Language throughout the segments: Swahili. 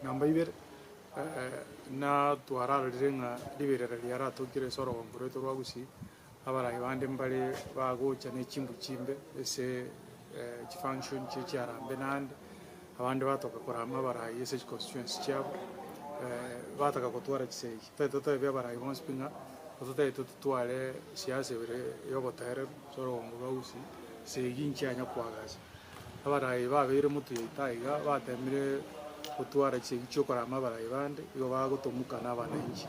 namba ibere na twarara rirenga liberera liara tokire soro ngoro to rwagusi abara ibande mbale bagocha ne chimbu chimbe ese function chiara benande abande batoka kurama bara yese constituency cyabo bataka kutwara kisei toto bya bara ibonspinga toto twale siasa bere yobotere soro ngoro usi seginchi anya kwagaza abara ibabere mutu yitaiga batemire kutwara kisei cyokora amabara ibande yo bagotomuka n'abananchi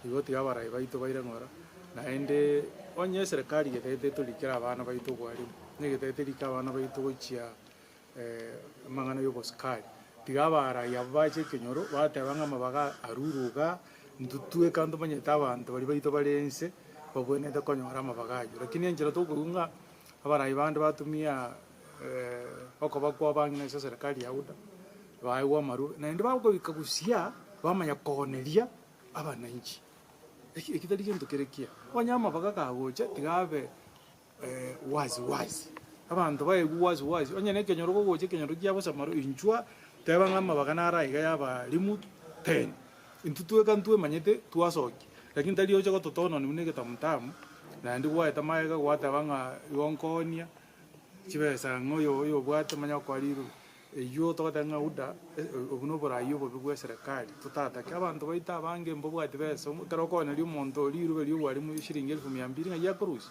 igoti abara ibaito baire ngora naende onye serikali getete tulikira abana baito gwari negetete lika abana baito gochia mangano yo boskali tigabara yabache kenyoro batebanga mabaga aruruga ntutue kanto banyeta abantu bari baito barense babone de konyora amabaga lakini enjira to kurunga abara ibande batumia okoba kwa bangina serikali yauda baigwa maru naende bago bikagusia bamanya koneria abananchi ekitali kintu kerekia wanyama bakakagocha tigabe wazi abantu baegu wazi onye ne kenyoro gogoche kenyoro kiabo samaro inchwa tebanga mabagana raiga yaba limu 10 intutwe kantwe manyete tuasoki lakini tali ocha gototono ni munege tamtamu na ndi gwa etamaega gwa tabanga yonkonia chibesa ngoyo yo bwate manya kwaliru iyo tokatanga uda obuno borayo bobigwe serikali tutata abantu baita bange mbobwate bese terokone li umuntu liru beli wali mu shiringi 1200 ngaya kurusi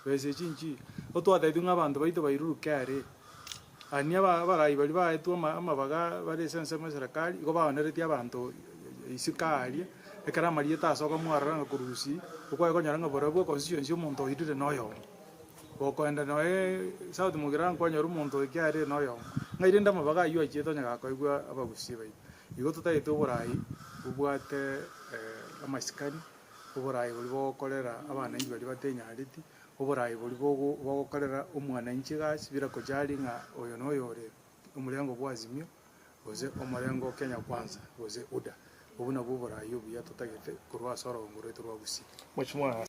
bese chinchi otwata idunga abantu baito bairu kare ania barayi bali baetu amabaga bari sense mu serikali go baonereti abantu isikali ekara marieta asoka mwaranga kurusi ukwa konyaranga borabo constituency umuntu idire noyo bokwenda noe South Mugiran kwa nyoru muntu ikyare noyo ngairinda mabaga yo acheto nyaga koigwa abagusi bai igo tutaito borayi ubwate amasikani borayi bolibo kolera abana ingi bali batenya ariti borayi bolibo bokolera umwana inchi gasi bira kojali nga oyo noyo re umulengo bwazimyo oze umulengo Kenya kwanza oze uda ubuna borayi ubiya tutagete kurwa soro ngure turwa gusi.